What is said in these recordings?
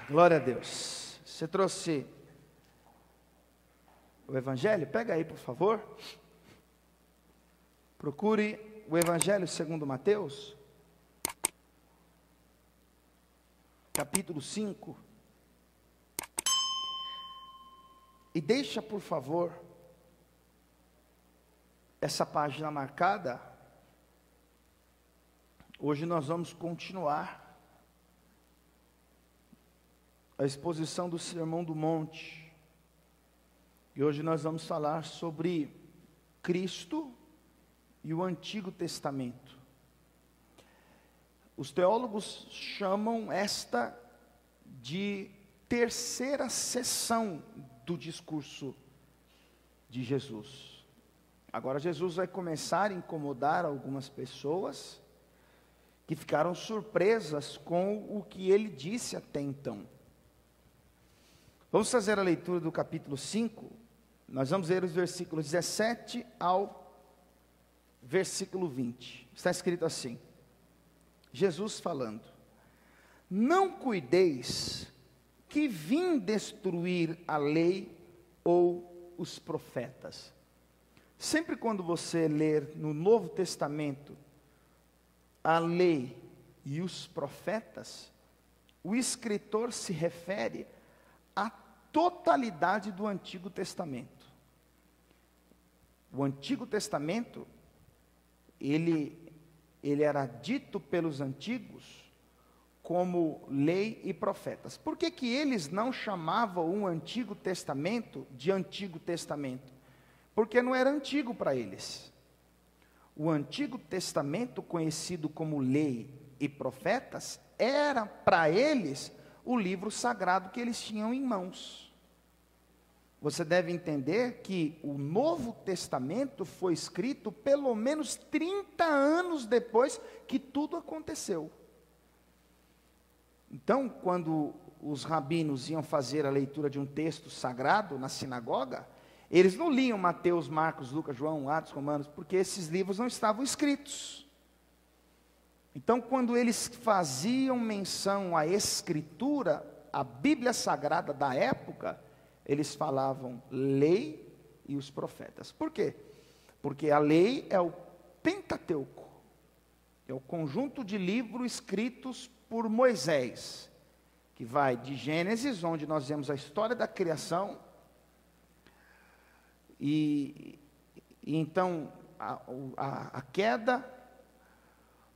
Glória a Deus. Você trouxe o Evangelho? Pega aí, por favor. Procure o Evangelho segundo Mateus, capítulo 5. E deixa, por favor, essa página marcada. Hoje nós vamos continuar a exposição do Sermão do Monte. E hoje nós vamos falar sobre Cristo e o Antigo Testamento. Os teólogos chamam esta de terceira sessão do discurso de Jesus. Agora Jesus vai começar a incomodar algumas pessoas que ficaram surpresas com o que ele disse até então. Vamos fazer a leitura do capítulo 5. Nós vamos ler os versículos 17 ao versículo 20. Está escrito assim: Jesus falando: não cuideis que vim destruir a lei ou os profetas. Sempre quando você ler no Novo Testamento a lei e os profetas, o escritor se refere à totalidade do Antigo Testamento. O Antigo Testamento, ele era dito pelos antigos como lei e profetas. Por que que eles não chamavam o Antigo Testamento de Antigo Testamento? Porque não era antigo para eles. O Antigo Testamento, conhecido como lei e profetas, era para eles o livro sagrado que eles tinham em mãos. Você deve entender que o Novo Testamento foi escrito pelo menos 30 anos depois que tudo aconteceu. Então, quando os rabinos iam fazer a leitura de um texto sagrado na sinagoga, eles não liam Mateus, Marcos, Lucas, João, Atos, Romanos, porque esses livros não estavam escritos. Então, quando eles faziam menção à Escritura, a Bíblia Sagrada da época, eles falavam lei e os profetas. Por quê? Porque a lei é o Pentateuco, é o conjunto de livros escritos por Moisés, que vai de Gênesis, onde nós vemos a história da criação, e então a queda,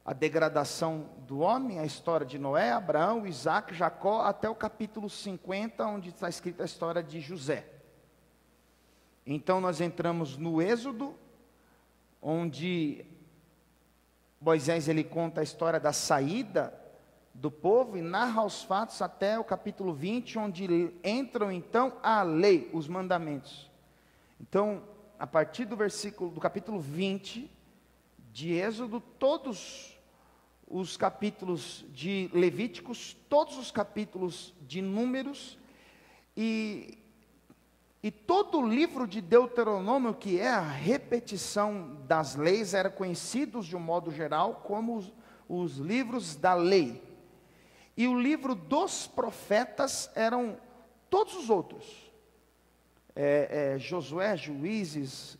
a degradação do homem, a história de Noé, Abraão, Isaac, Jacó, até o capítulo 50, onde está escrita a história de José. Então nós entramos no Êxodo, onde Moisés ele conta a história da saída do povo e narra os fatos até o capítulo 20, onde entram então a lei, os mandamentos. Então, a partir do capítulo 20 de Êxodo, todos os capítulos de Levíticos, todos os capítulos de Números e todo o livro de Deuteronômio, que é a repetição das leis, era conhecidos de um modo geral como os livros da lei. E o livro dos profetas eram todos os outros. Josué, Juízes,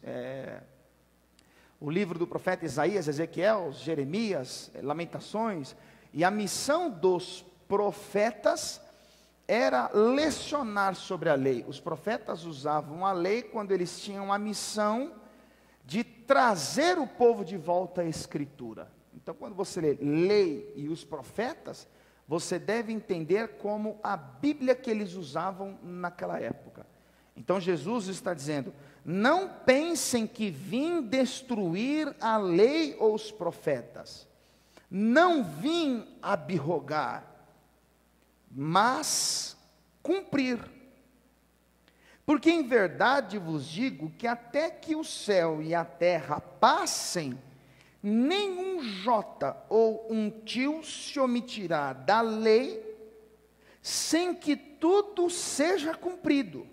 o livro do profeta Isaías, Ezequiel, Jeremias, Lamentações. E a missão dos profetas era lecionar sobre a lei. Os profetas usavam a lei quando eles tinham a missão de trazer o povo de volta à Escritura. Então, quando você lê lei e os profetas, você deve entender como a Bíblia que eles usavam naquela época. Então Jesus está dizendo: não pensem que vim destruir a lei ou os profetas. Não vim abrogar, mas cumprir. Porque em verdade vos digo que até que o céu e a terra passem, nenhum jota ou um tio se omitirá da lei, sem que tudo seja cumprido.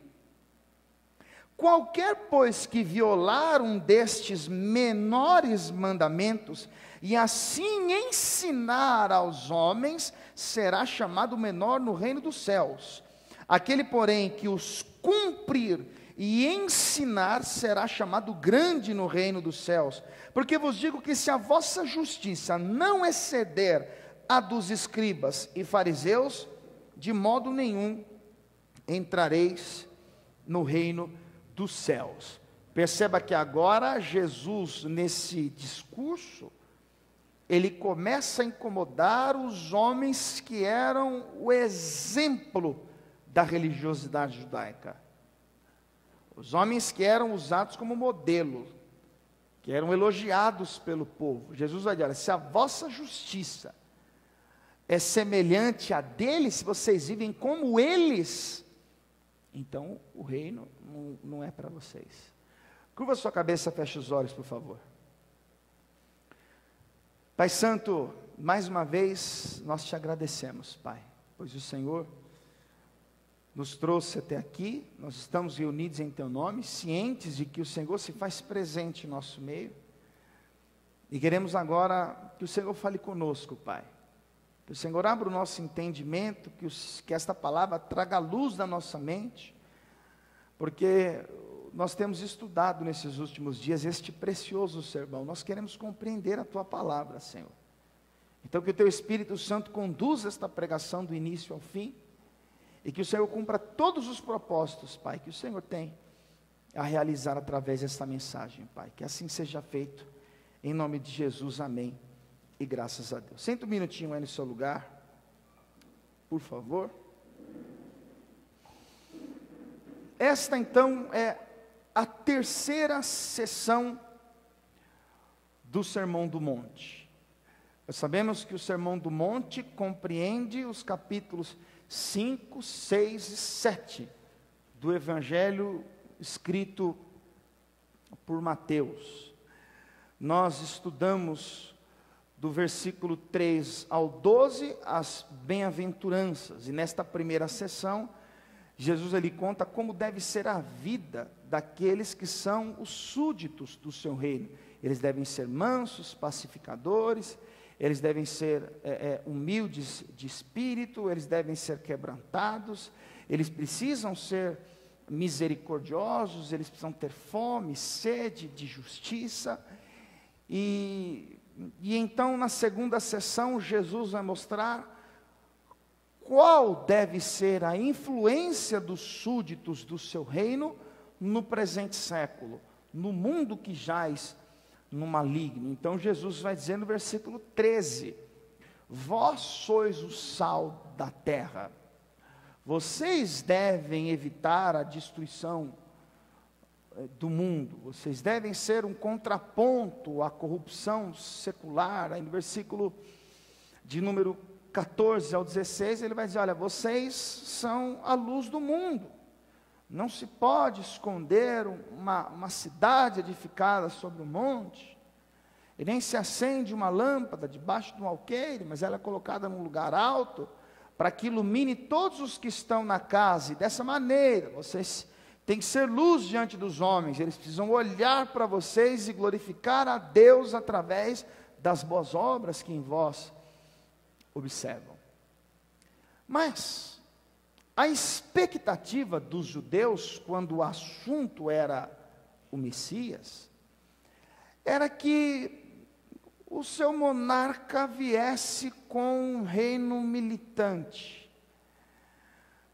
Qualquer, pois, que violar um destes menores mandamentos, e assim ensinar aos homens, será chamado menor no reino dos céus. Aquele, porém, que os cumprir e ensinar, será chamado grande no reino dos céus. Porque vos digo que se a vossa justiça não exceder a dos escribas e fariseus, de modo nenhum entrareis no reino dos céus. Perceba que agora Jesus, nesse discurso, ele começa a incomodar os homens que eram o exemplo da religiosidade judaica. Os homens que eram usados como modelo, que eram elogiados pelo povo. Jesus vai dizer: olha, se a vossa justiça é semelhante a deles, se vocês vivem como eles, então o reino não é para vocês. Curva sua cabeça, feche os olhos, por favor. Pai Santo, mais uma vez nós te agradecemos, Pai, pois o Senhor nos trouxe até aqui, nós estamos reunidos em Teu nome, cientes de que o Senhor se faz presente em nosso meio, e queremos agora que o Senhor fale conosco, Pai, que o Senhor abra o nosso entendimento, que esta palavra traga luz na nossa mente, porque nós temos estudado nesses últimos dias este precioso sermão, nós queremos compreender a Tua palavra, Senhor. Então que o Teu Espírito Santo conduza esta pregação do início ao fim, e que o Senhor cumpra todos os propósitos, Pai, que o Senhor tem a realizar através desta mensagem, Pai. Que assim seja feito, em nome de Jesus, amém, e graças a Deus. Senta um minutinho aí no seu lugar, por favor. Esta então é a terceira sessão do Sermão do Monte. Nós sabemos que o Sermão do Monte compreende os capítulos 5, 6 e 7 do Evangelho escrito por Mateus. Nós estudamos do versículo 3 ao 12 as bem-aventuranças, e nesta primeira sessão Jesus ele conta como deve ser a vida daqueles que são os súditos do seu reino. Eles devem ser mansos, pacificadores, eles devem ser humildes de espírito, eles devem ser quebrantados, eles precisam ser misericordiosos, eles precisam ter fome, sede de justiça. E então na segunda sessão Jesus vai mostrar qual deve ser a influência dos súditos do seu reino no presente século, no mundo que jaz no maligno. Então Jesus vai dizer no versículo 13: vós sois o sal da terra, vocês devem evitar a destruição do mundo, vocês devem ser um contraponto à corrupção secular. Aí no versículo de número 14 ao 16 ele vai dizer: olha, vocês são a luz do mundo. Não se pode esconder uma cidade edificada sobre um monte, e nem se acende uma lâmpada debaixo de um alqueire, mas ela é colocada num lugar alto, para que ilumine todos os que estão na casa. E dessa maneira, vocês têm que ser luz diante dos homens, eles precisam olhar para vocês e glorificar a Deus através das boas obras que em vós observam. Mas a expectativa dos judeus, quando o assunto era o Messias, era que o seu monarca viesse com um reino militante.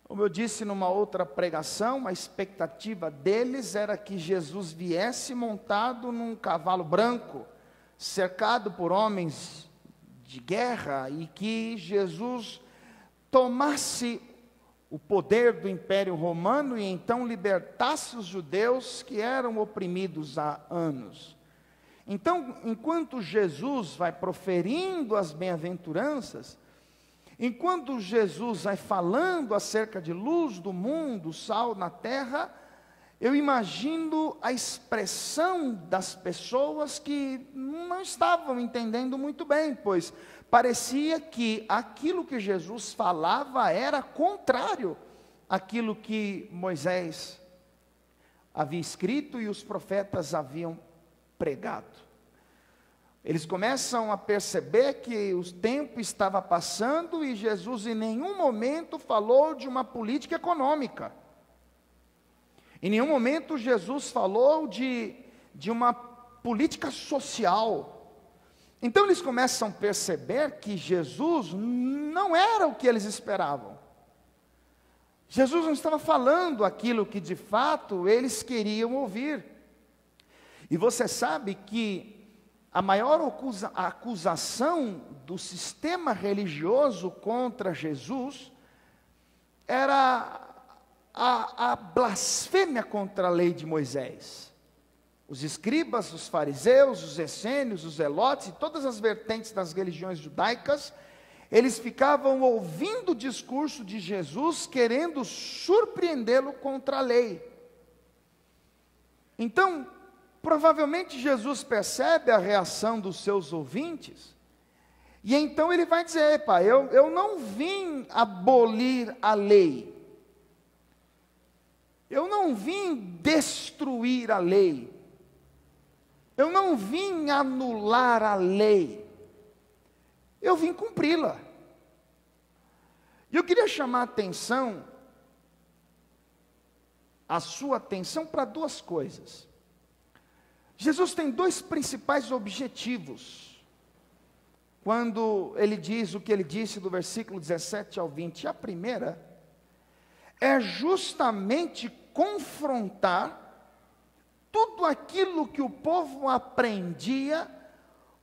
Como eu disse numa outra pregação, a expectativa deles era que Jesus viesse montado num cavalo branco, cercado por homens de guerra, e que Jesus tomasse o poder do Império Romano e então libertasse os judeus que eram oprimidos há anos. Então, enquanto Jesus vai proferindo as bem-aventuranças, enquanto Jesus vai falando acerca de luz do mundo, sal na terra, eu imagino a expressão das pessoas que não estavam entendendo muito bem, pois parecia que aquilo que Jesus falava era contrário àquilo que Moisés havia escrito e os profetas haviam pregado. Eles começam a perceber que o tempo estava passando e Jesus em nenhum momento falou de uma política econômica. Em nenhum momento Jesus falou de uma política social. Então eles começam a perceber que Jesus não era o que eles esperavam. Jesus não estava falando aquilo que de fato eles queriam ouvir. E você sabe que a maior acusação do sistema religioso contra Jesus era a blasfêmia contra a lei de Moisés. Os escribas, os fariseus, os essênios, os zelotes e todas as vertentes das religiões judaicas, eles ficavam ouvindo o discurso de Jesus, querendo surpreendê-lo contra a lei. Então, provavelmente Jesus percebe a reação dos seus ouvintes, e então ele vai dizer: epa, eu não vim abolir a lei, eu não vim destruir a lei, eu não vim anular a lei, eu vim cumpri-la. E eu queria chamar a sua atenção para duas coisas. Jesus tem dois principais objetivos, quando ele diz o que ele disse do versículo 17 ao 20. A primeira é justamente confrontar tudo aquilo que o povo aprendia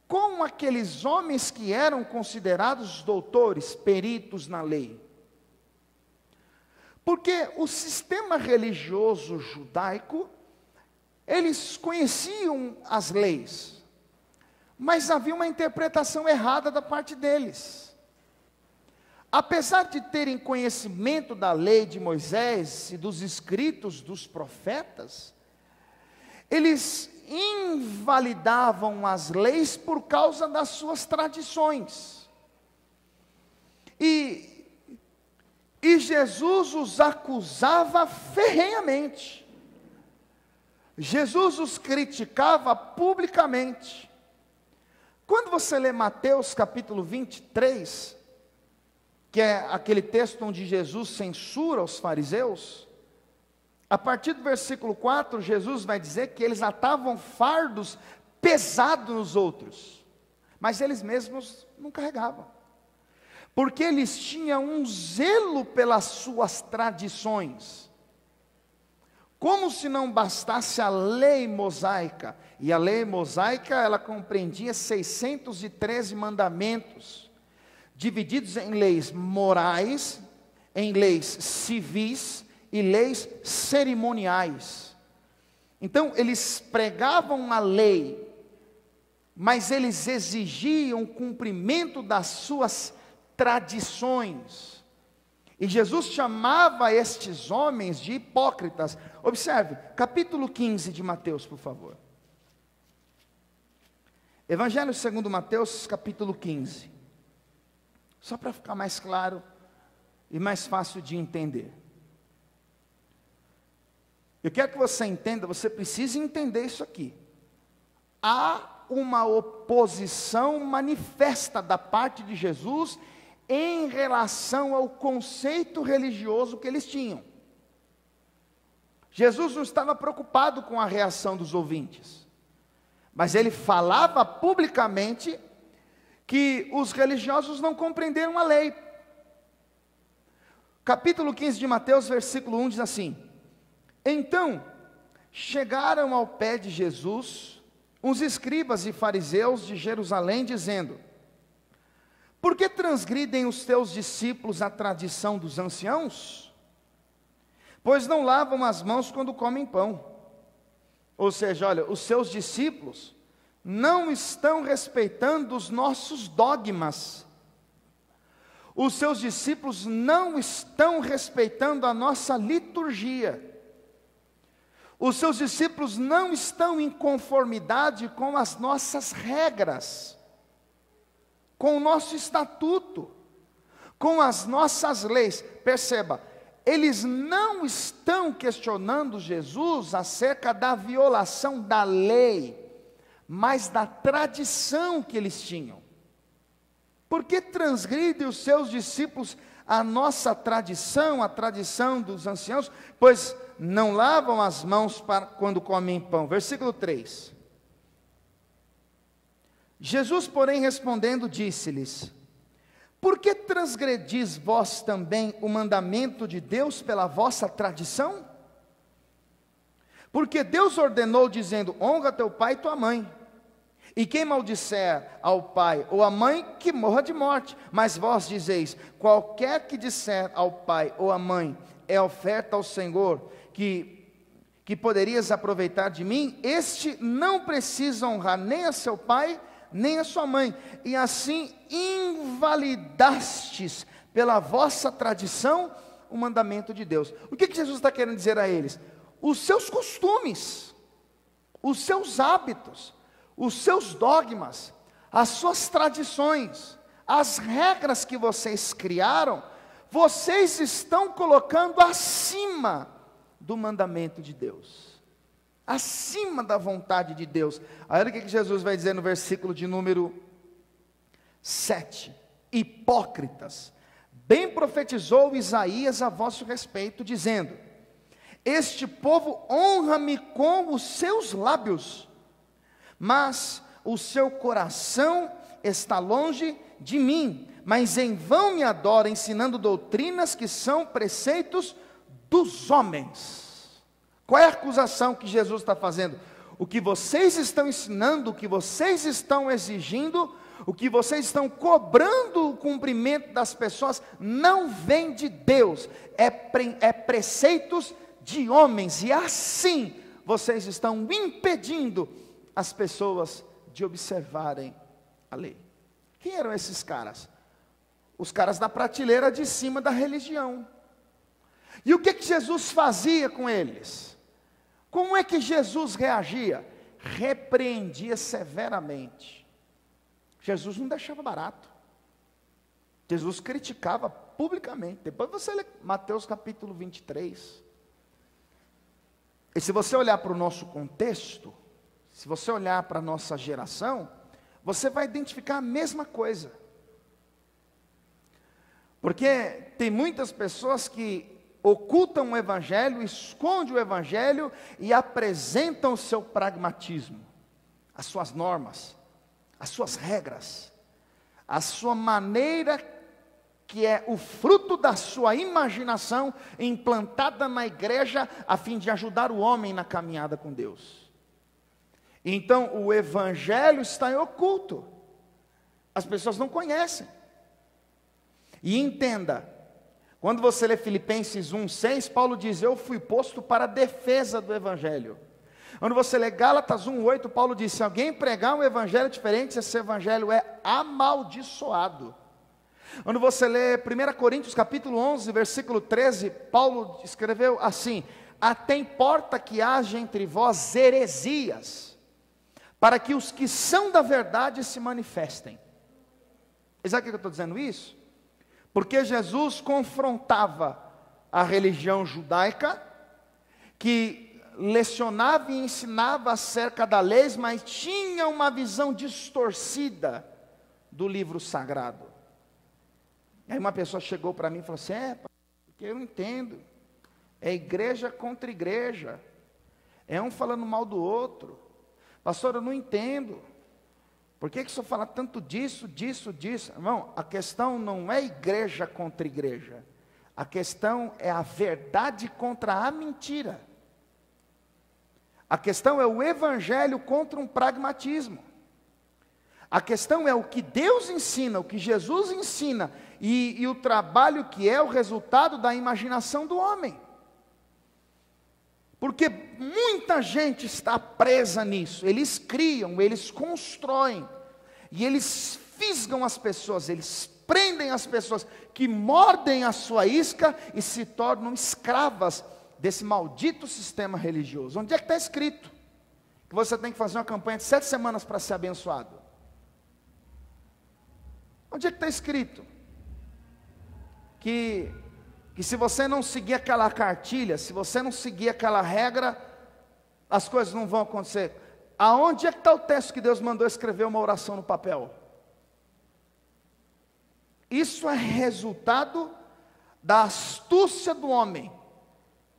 com aqueles homens que eram considerados doutores, peritos na lei. Porque o sistema religioso judaico, eles conheciam as leis, mas havia uma interpretação errada da parte deles. Apesar de terem conhecimento da lei de Moisés e dos escritos dos profetas, eles invalidavam as leis por causa das suas tradições. E Jesus os acusava ferrenhamente. Jesus os criticava publicamente. Quando você lê Mateus capítulo 23, que é aquele texto onde Jesus censura os fariseus, a partir do versículo 4, Jesus vai dizer que eles atavam fardos pesados nos outros, mas eles mesmos não carregavam, porque eles tinham um zelo pelas suas tradições, como se não bastasse a lei mosaica. E a lei mosaica, ela compreendia 613 mandamentos, divididos em leis morais, em leis civis e leis cerimoniais. Então eles pregavam a lei, mas eles exigiam o cumprimento das suas tradições. E Jesus chamava estes homens de hipócritas. Observe, capítulo 15 de Mateus, por favor. Evangelho segundo Mateus, capítulo 15. Só para ficar mais claro e mais fácil de entender. Eu quero que você entenda, você precisa entender isso aqui. Há uma oposição manifesta da parte de Jesus em relação ao conceito religioso que eles tinham. Jesus não estava preocupado com a reação dos ouvintes, mas ele falava publicamente que os religiosos não compreenderam a lei. Capítulo 15 de Mateus, versículo 1 diz assim: então chegaram ao pé de Jesus uns escribas e fariseus de Jerusalém, dizendo: por que transgridem os teus discípulos a tradição dos anciãos? Pois não lavam as mãos quando comem pão. Ou seja, olha, os seus discípulos não estão respeitando os nossos dogmas. Os seus discípulos não estão respeitando a nossa liturgia. Os seus discípulos não estão em conformidade com as nossas regras, com o nosso estatuto, com as nossas leis. Perceba, eles não estão questionando Jesus acerca da violação da lei, mas da tradição que eles tinham. Por que transgridem os seus discípulos a nossa tradição, a tradição dos anciãos? Pois não lavam as mãos quando comem pão. Versículo 3. Jesus, porém, respondendo, disse-lhes: por que transgredis vós também o mandamento de Deus pela vossa tradição? Porque Deus ordenou, dizendo: honra teu pai e tua mãe. E quem maldisser ao pai ou à mãe, que morra de morte. Mas vós dizeis: qualquer que disser ao pai ou à mãe, é oferta ao Senhor, que poderias aproveitar de mim, este não precisa honrar nem a seu pai, nem a sua mãe, e assim invalidastes pela vossa tradição o mandamento de Deus. O que Jesus está querendo dizer a eles? Os seus costumes, os seus hábitos, os seus dogmas, as suas tradições, as regras que vocês criaram, vocês estão colocando acima do mandamento de Deus, acima da vontade de Deus. Aí olha o que Jesus vai dizer no versículo de número 7. Hipócritas, bem profetizou Isaías a vosso respeito, dizendo: este povo honra-me com os seus lábios, mas o seu coração está longe de mim, mas em vão me adora, ensinando doutrinas que são preceitos dos homens. Qual é a acusação que Jesus está fazendo? O que vocês estão ensinando, o que vocês estão exigindo, o que vocês estão cobrando o cumprimento das pessoas, não vem de Deus, é preceitos de homens, e assim vocês estão impedindo as pessoas de observarem a lei. Quem eram esses caras? Os caras da prateleira de cima da religião. E o que Jesus fazia com eles? Como é que Jesus reagia? Repreendia severamente. Jesus não deixava barato. Jesus criticava publicamente. Depois você lê Mateus capítulo 23. E se você olhar para o nosso contexto, se você olhar para a nossa geração, você vai identificar a mesma coisa. Porque tem muitas pessoas que ocultam o evangelho, escondem o evangelho e apresentam o seu pragmatismo, as suas normas, as suas regras, a sua maneira, que é o fruto da sua imaginação implantada na igreja a fim de ajudar o homem na caminhada com Deus. Então o evangelho está em oculto, as pessoas não conhecem. E entenda, quando você lê Filipenses 1:6, Paulo diz: eu fui posto para a defesa do evangelho. Quando você lê Gálatas 1:8, Paulo diz: se alguém pregar um evangelho diferente, esse evangelho é amaldiçoado. Quando você lê 1 Coríntios capítulo 11, versículo 13, Paulo escreveu assim: até importa que haja entre vós heresias, para que os que são da verdade se manifestem. E sabe por que eu estou dizendo isso? Porque Jesus confrontava a religião judaica, que lecionava e ensinava acerca da lei, mas tinha uma visão distorcida do livro sagrado. Aí uma pessoa chegou para mim e falou assim: porque eu não entendo, é igreja contra igreja, é um falando mal do outro. Pastor, eu não entendo, por que o senhor fala tanto disso? Irmão, a questão não é igreja contra igreja, a questão é a verdade contra a mentira. A questão é o evangelho contra um pragmatismo. A questão é o que Deus ensina, o que Jesus ensina, e o trabalho que é o resultado da imaginação do homem. Porque muita gente está presa nisso. Eles criam, eles constroem, e eles fisgam as pessoas, eles prendem as pessoas, que mordem a sua isca e se tornam escravas desse maldito sistema religioso. Onde é que está escrito que você tem que fazer uma campanha de 7 semanas para ser abençoado? Onde é que está escrito que que se você não seguir aquela cartilha, se você não seguir aquela regra, as coisas não vão acontecer. Aonde é que está o texto que Deus mandou escrever uma oração no papel? Isso é resultado da astúcia do homem,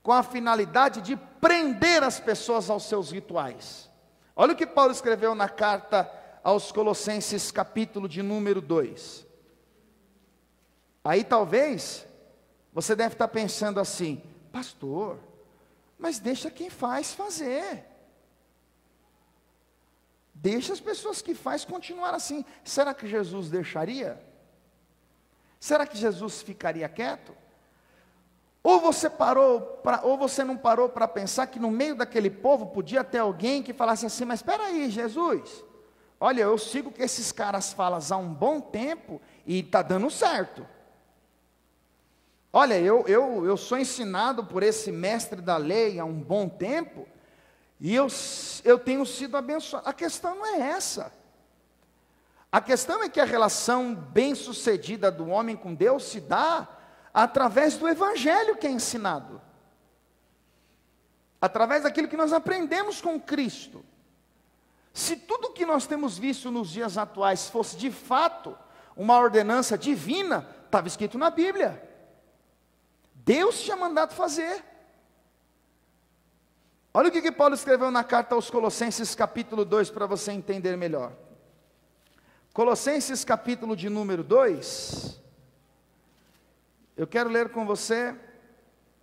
com a finalidade de prender as pessoas aos seus rituais. Olha o que Paulo escreveu na carta aos Colossenses, capítulo de número 2. Aí talvez você deve estar pensando assim: pastor, mas deixa quem faz fazer. Deixa as pessoas que faz continuar assim. Será que Jesus deixaria? Será que Jesus ficaria quieto? Ou você não parou para pensar que no meio daquele povo podia ter alguém que falasse assim: mas espera aí, Jesus, olha, eu sigo o que esses caras falam há um bom tempo e está dando certo. Olha, eu sou ensinado por esse mestre da lei há um bom tempo, e eu tenho sido abençoado. A questão não é essa. A questão é que a relação bem-sucedida do homem com Deus se dá através do evangelho que é ensinado, através daquilo que nós aprendemos com Cristo. Se tudo que nós temos visto nos dias atuais fosse de fato uma ordenança divina, estava escrito na Bíblia. Deus tinha mandado fazer. Olha o que Paulo escreveu na carta aos Colossenses, capítulo 2, para você entender melhor. Colossenses, capítulo de número 2. Eu quero ler com você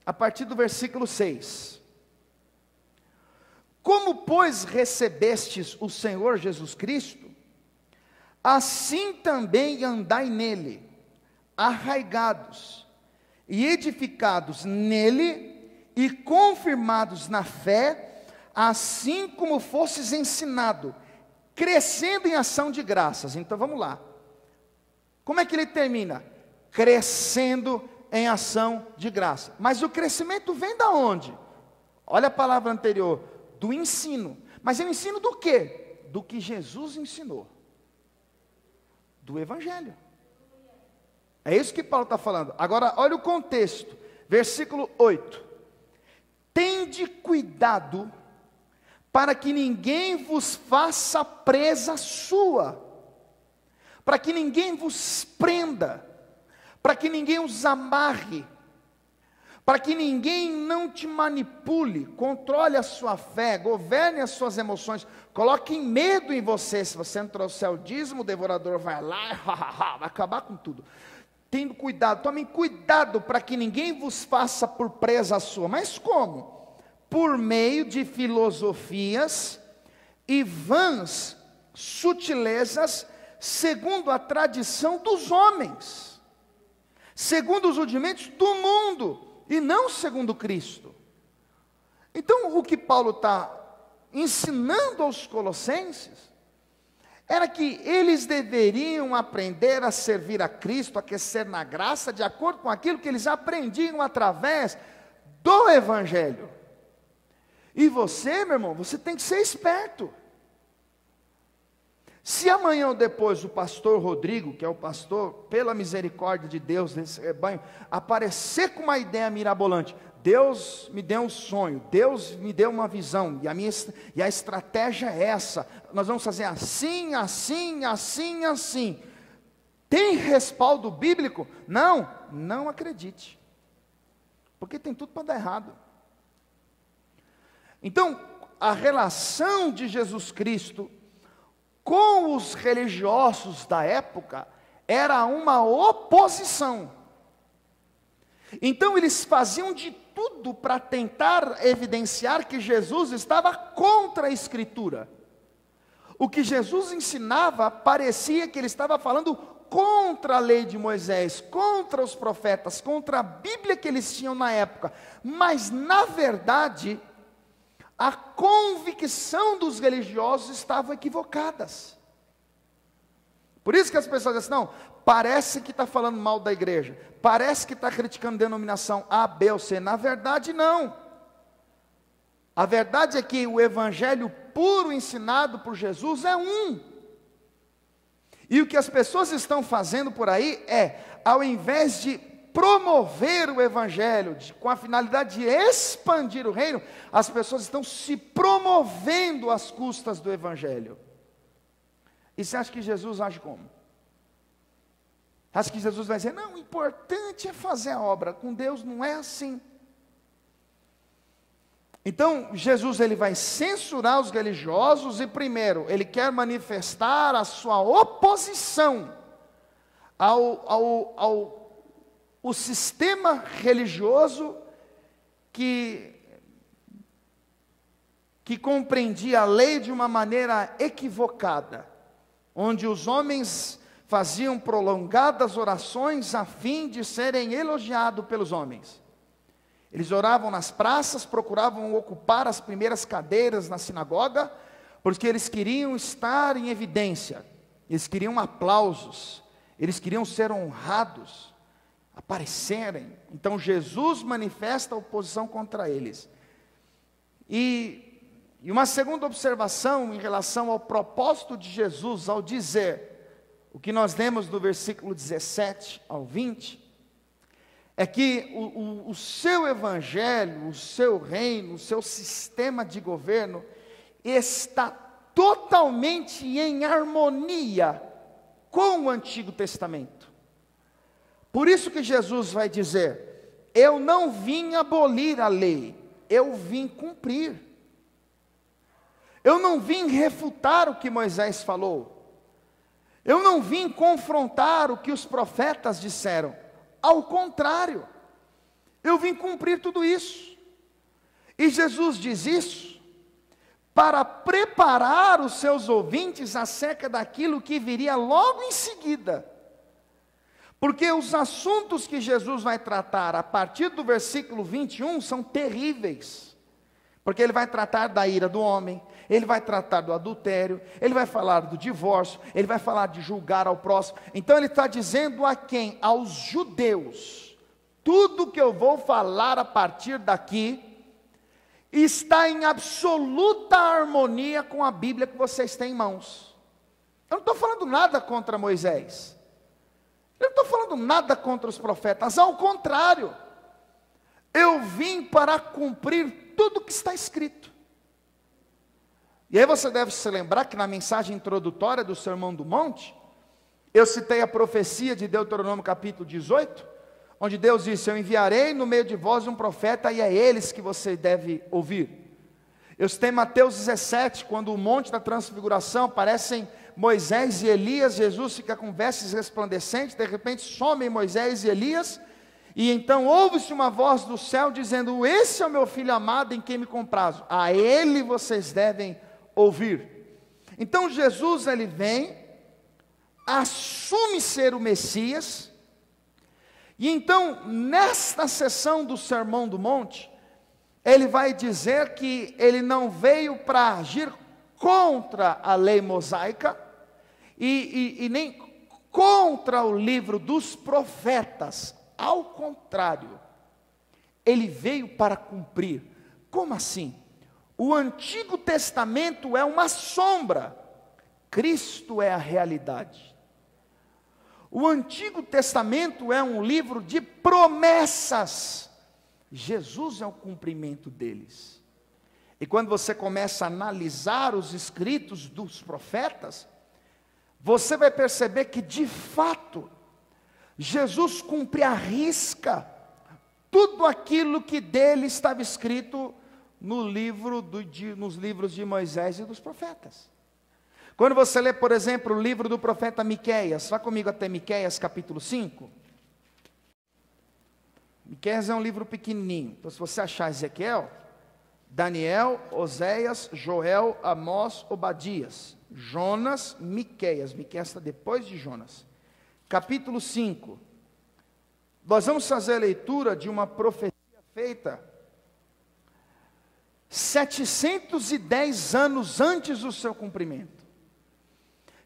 a partir do versículo 6. Como, pois, recebestes o Senhor Jesus Cristo, assim também andai nele, arraigados e edificados nele e confirmados na fé, assim como fostes ensinado, crescendo em ação de graças. Então vamos lá. Como é que ele termina? Crescendo em ação de graça. Mas o crescimento vem da onde? Olha a palavra anterior, do ensino. Mas é o ensino do quê? Do que Jesus ensinou. Do Evangelho. É isso que Paulo está falando. Agora, olha o contexto. Versículo 8. Tende cuidado para que ninguém vos faça presa sua, para que ninguém vos prenda, para que ninguém os amarre, para que ninguém não te manipule, controle a sua fé, governe as suas emoções, coloque medo em você. Se você não trouxer o dízimo, o devorador vai lá, vai acabar com tudo. Tendo cuidado, tomem cuidado para que ninguém vos faça por presa sua. Mas como? Por meio de filosofias e vãs sutilezas, segundo a tradição dos homens, segundo os rudimentos do mundo, e não segundo Cristo. Então, o que Paulo está ensinando aos colossenses, era que eles deveriam aprender a servir a Cristo, a crescer na graça, de acordo com aquilo que eles aprendiam através do Evangelho. E você, meu irmão, você tem que ser esperto. Se amanhã ou depois o pastor Rodrigo, que é o pastor, pela misericórdia de Deus nesse rebanho, aparecer com uma ideia mirabolante: Deus me deu um sonho, Deus me deu uma visão, e a estratégia é essa, nós vamos fazer assim, assim, assim, assim. Tem respaldo bíblico? Não, não acredite, porque tem tudo para dar errado. Então, a relação de Jesus Cristo com os religiosos da época era uma oposição. Então eles faziam de tudo para tentar evidenciar que Jesus estava contra a Escritura. O que Jesus ensinava parecia que ele estava falando contra a lei de Moisés, contra os profetas, contra a Bíblia que eles tinham na época. Mas na verdade, a convicção dos religiosos estavam equivocadas. Por isso que as pessoas dizem assim: não, parece que está falando mal da igreja, parece que está criticando denominação A, B ou C. Na verdade não. A verdade é que o evangelho puro ensinado por Jesus é um. E o que as pessoas estão fazendo por aí é, ao invés de promover o evangelho, com a finalidade de expandir o reino, as pessoas estão se promovendo às custas do evangelho. E você acha que Jesus age como? Acha que Jesus vai dizer, não, o importante é fazer a obra, com Deus não é assim. Então, Jesus ele vai censurar os religiosos e primeiro, ele quer manifestar a sua oposição ao sistema religioso que compreendia a lei de uma maneira equivocada, onde os homens faziam prolongadas orações a fim de serem elogiados pelos homens. Eles oravam nas praças, procuravam ocupar as primeiras cadeiras na sinagoga, porque eles queriam estar em evidência, eles queriam aplausos, eles queriam ser honrados, aparecerem. Então Jesus manifesta a oposição contra eles. E uma segunda observação em relação ao propósito de Jesus, ao dizer, o que nós lemos do versículo 17 ao 20, é que o seu evangelho, o seu reino, o seu sistema de governo, está totalmente em harmonia com o Antigo Testamento. Por isso que Jesus vai dizer, eu não vim abolir a lei, eu vim cumprir. Eu não vim refutar o que Moisés falou, eu não vim confrontar o que os profetas disseram, ao contrário, eu vim cumprir tudo isso. E Jesus diz isso para preparar os seus ouvintes acerca daquilo que viria logo em seguida. Porque os assuntos que Jesus vai tratar a partir do versículo 21 são terríveis. Porque ele vai tratar da ira do homem, ele vai tratar do adultério, ele vai falar do divórcio, ele vai falar de julgar ao próximo. Então ele está dizendo a quem? Aos judeus. Tudo que eu vou falar a partir daqui está em absoluta harmonia com a Bíblia que vocês têm em mãos. Eu não estou falando nada contra Moisés, eu não estou falando nada contra os profetas, ao contrário, eu vim para cumprir tudo que está escrito. E aí você deve se lembrar que na mensagem introdutória do Sermão do Monte, eu citei a profecia de Deuteronômio capítulo 18, onde Deus disse, eu enviarei no meio de vós um profeta, e é eles que você deve ouvir. Eu citei Mateus 17, quando o monte da transfiguração, aparecem Moisés e Elias, Jesus fica com vestes resplandecentes, de repente somem Moisés e Elias, e então ouve-se uma voz do céu dizendo, esse é o meu filho amado em quem me comprazo, a ele vocês devem ouvir. Então Jesus ele vem, assume ser o Messias, e então nesta sessão do Sermão do Monte, ele vai dizer que ele não veio para agir contra a lei mosaica, e nem contra o livro dos profetas, ao contrário, ele veio para cumprir. Como assim? O Antigo Testamento é uma sombra, Cristo é a realidade. O Antigo Testamento é um livro de promessas, Jesus é o cumprimento deles. E quando você começa a analisar os escritos dos profetas, você vai perceber que de fato, Jesus cumpre à risca tudo aquilo que dele estava escrito nos livros de Moisés e dos profetas. Quando você lê, por exemplo, o livro do profeta Miqueias, vá comigo até Miqueias capítulo 5. Miqueias é um livro pequenininho, então se você achar Ezequiel, Daniel, Oséias, Joel, Amós, Obadias, Jonas, Miqueias. Miqueias está depois de Jonas. Capítulo 5, nós vamos fazer a leitura de uma profecia feita 710 anos antes do seu cumprimento.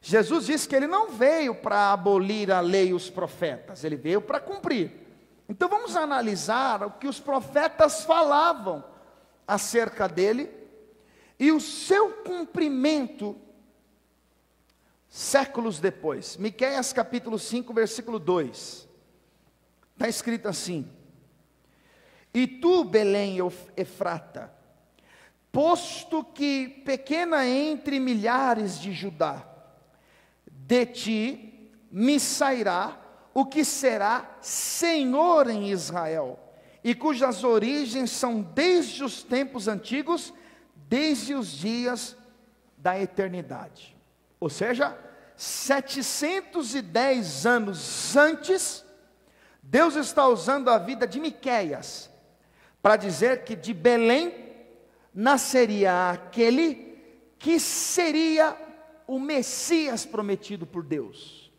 Jesus disse que ele não veio para abolir a lei e os profetas, ele veio para cumprir. Então vamos analisar o que os profetas falavam acerca dele e o seu cumprimento séculos depois. Miqueias capítulo 5, versículo 2. está escrito assim: e tu, Belém Efrata, posto que pequena entre milhares de Judá, de ti me sairá o que será Senhor em Israel, e cujas origens são desde os tempos antigos, desde os dias da eternidade. Ou seja, 710 anos antes, Deus está usando a vida de Miqueias para dizer que de Belém nasceria aquele que seria o Messias prometido por Deus,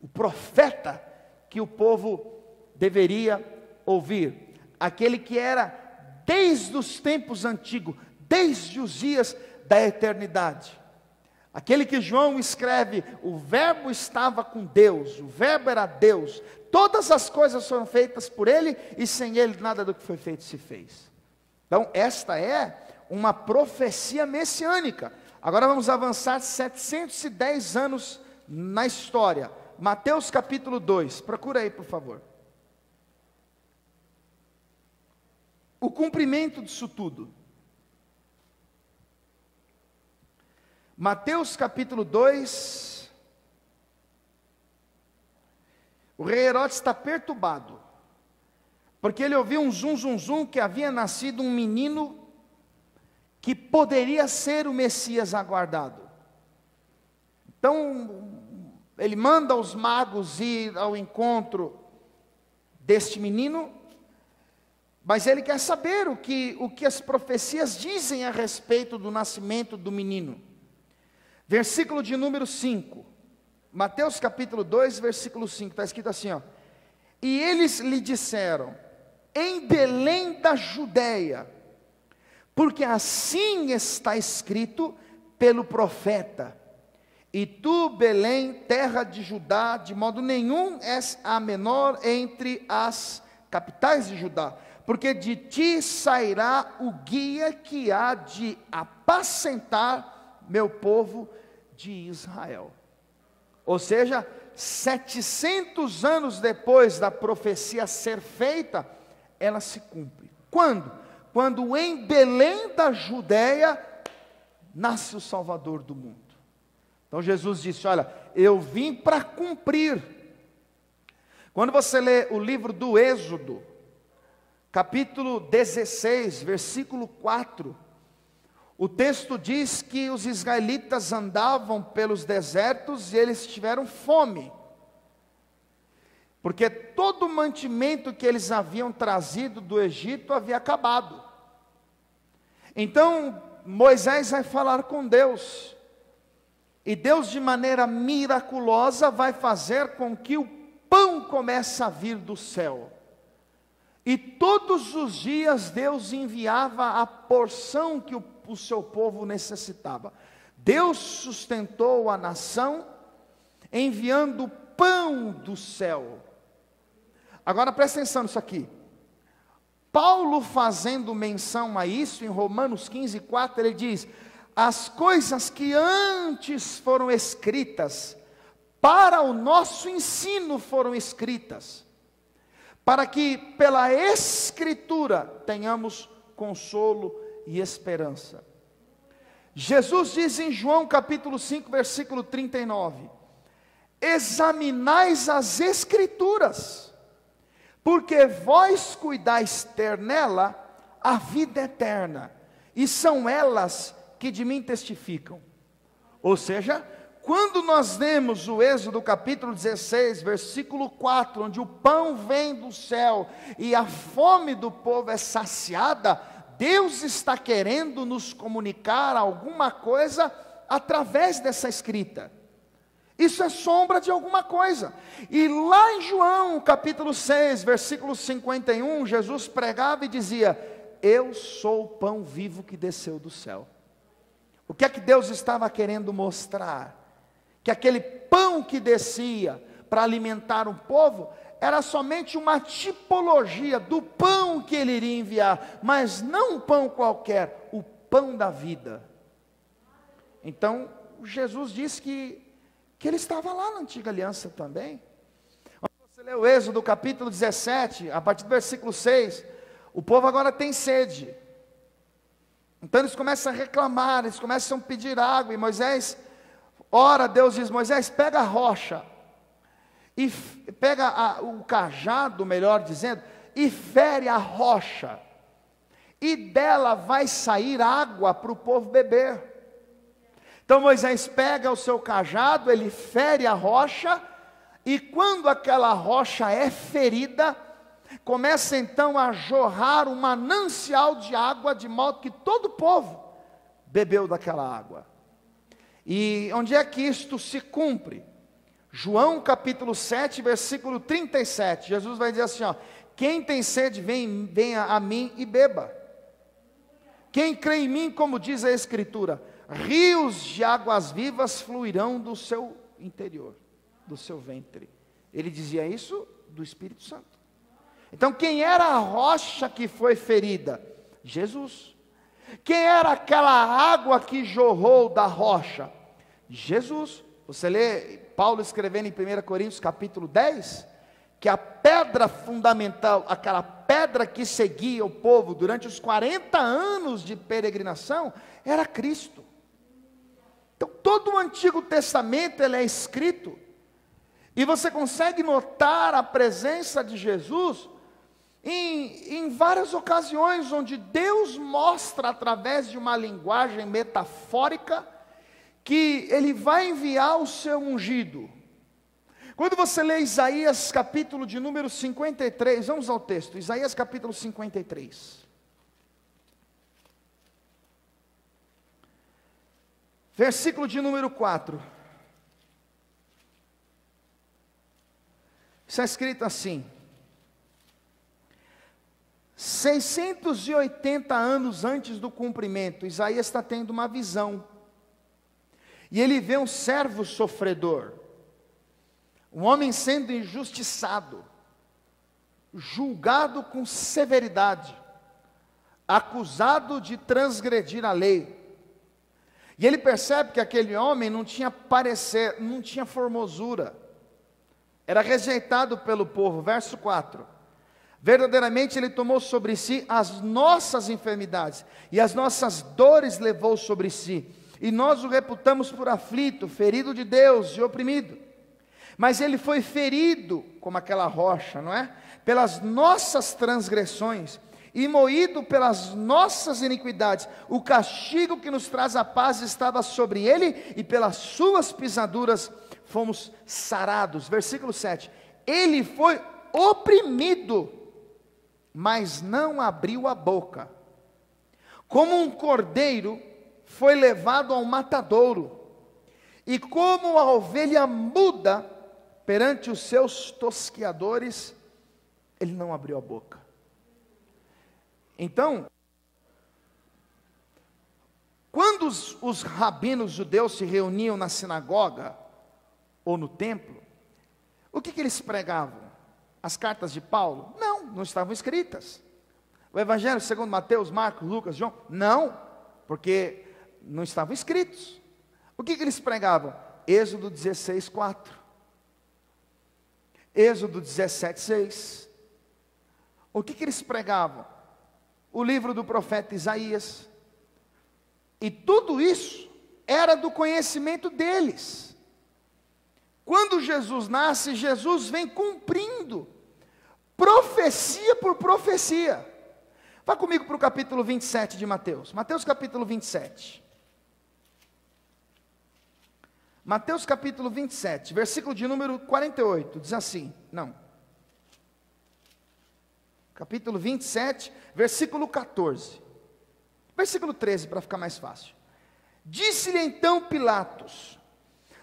o profeta que o povo deveria ouvir, aquele que era desde os tempos antigos, desde os dias da eternidade, aquele que João escreve: o verbo estava com Deus, o verbo era Deus, todas as coisas foram feitas por ele, e sem ele nada do que foi feito se fez. Então esta é uma profecia messiânica. Agora vamos avançar 710 anos na história. Mateus capítulo 2, procura aí por favor. O cumprimento disso tudo. Mateus capítulo 2, o rei Herodes está perturbado, porque ele ouviu um zum zum zum, que havia nascido um menino que poderia ser o Messias aguardado. Então, ele manda os magos ir ao encontro deste menino, mas ele quer saber o que as profecias dizem a respeito do nascimento do menino. Versículo de número 5, Mateus capítulo 2, versículo 5, está escrito assim, ó: e eles lhe disseram: em Belém da Judeia, porque assim está escrito pelo profeta: e tu, Belém, terra de Judá, de modo nenhum és a menor entre as capitais de Judá, porque de ti sairá o guia que há de apacentar meu povo de Israel. Ou seja, 700 anos depois da profecia ser feita, ela se cumpre. Quando? Quando em Belém da Judeia nasce o Salvador do mundo. Então Jesus disse: olha, eu vim para cumprir. Quando você lê o livro do Êxodo, capítulo 16, versículo 4, o texto diz que os israelitas andavam pelos desertos e eles tiveram fome, porque todo o mantimento que eles haviam trazido do Egito havia acabado. Então Moisés vai falar com Deus, e Deus, de maneira miraculosa, vai fazer com que o pão comece a vir do céu. E todos os dias Deus enviava a porção que o seu povo necessitava. Deus sustentou a nação enviando pão do céu. Agora presta atenção nisso aqui. Paulo, fazendo menção a isso em Romanos 15, 4, ele diz: as coisas que antes foram escritas para o nosso ensino foram escritas, para que pela Escritura tenhamos consolo e esperança. Jesus diz em João capítulo 5, versículo 39, examinais as Escrituras, porque vós cuidais ter nela a vida eterna, e são elas que de mim testificam. Ou seja, quando nós lemos o Êxodo capítulo 16, versículo 4, onde o pão vem do céu e a fome do povo é saciada, Deus está querendo nos comunicar alguma coisa através dessa escrita. Isso é sombra de alguma coisa. E lá em João capítulo 6, versículo 51, Jesus pregava e dizia: eu sou o pão vivo que desceu do céu. O que é que Deus estava querendo mostrar? Que aquele pão que descia para alimentar o povo era somente uma tipologia do pão que ele iria enviar, mas não um pão qualquer, o pão da vida. Então Jesus disse que ele estava lá na antiga aliança também. Você lê o Êxodo capítulo 17, a partir do versículo 6, o povo agora tem sede. Então eles começam a reclamar, eles começam a pedir água, e Moisés ora, Deus diz: Moisés, pega a rocha, e pega o cajado, melhor dizendo, e fere a rocha, e dela vai sair água para o povo beber. Então Moisés pega o seu cajado, ele fere a rocha, e quando aquela rocha é ferida, começa então a jorrar um manancial de água, de modo que todo o povo bebeu daquela água. E onde é que isto se cumpre? João capítulo 7, versículo 37, Jesus vai dizer assim, ó: quem tem sede, venha a mim e beba. Quem crê em mim, como diz a Escritura, rios de águas vivas fluirão do seu interior, do seu ventre. Ele dizia isso do Espírito Santo. Então quem era a rocha que foi ferida? Jesus. Quem era aquela água que jorrou da rocha? Jesus. Você lê Paulo escrevendo em 1 Coríntios capítulo 10, que a pedra fundamental, aquela pedra que seguia o povo durante os 40 anos de peregrinação, era Cristo. Então todo o Antigo Testamento ele é escrito, e você consegue notar a presença de Jesus em várias ocasiões, onde Deus mostra através de uma linguagem metafórica, que Ele vai enviar o seu ungido. Quando você lê Isaías capítulo de número 53, vamos ao texto, Isaías capítulo 53. Versículo de número 4. Está escrito assim: 680 anos antes do cumprimento, Isaías está tendo uma visão, e ele vê um servo sofredor, um homem sendo injustiçado, julgado com severidade, acusado de transgredir a lei. E ele percebe que aquele homem não tinha parecer, não tinha formosura, era rejeitado pelo povo. Verso 4: verdadeiramente ele tomou sobre si as nossas enfermidades, e as nossas dores levou sobre si, e nós o reputamos por aflito, ferido de Deus e oprimido. Mas ele foi ferido, como aquela rocha, não é? Pelas nossas transgressões, e moído pelas nossas iniquidades. O castigo que nos traz a paz estava sobre ele, e pelas suas pisaduras fomos sarados. Versículo 7: ele foi oprimido, mas não abriu a boca. Como um cordeiro foi levado ao matadouro, e como a ovelha muda perante os seus tosqueadores, ele não abriu a boca. Então, quando os rabinos judeus se reuniam na sinagoga ou no templo, o que eles pregavam? As cartas de Paulo? Não estavam escritas. O Evangelho segundo Mateus, Marcos, Lucas, João? Não, porque não estavam escritos. O que eles pregavam? Êxodo 16, 4. Êxodo 17, 6. O que eles pregavam? O livro do profeta Isaías. E tudo isso era do conhecimento deles. Quando Jesus nasce, Jesus vem cumprindo profecia por profecia. Vá comigo para o capítulo 27 de Mateus. Mateus capítulo 27. Mateus capítulo 27, versículo de número 48, diz assim, capítulo 27, versículo 14, versículo 13, para ficar mais fácil. Disse-lhe então Pilatos: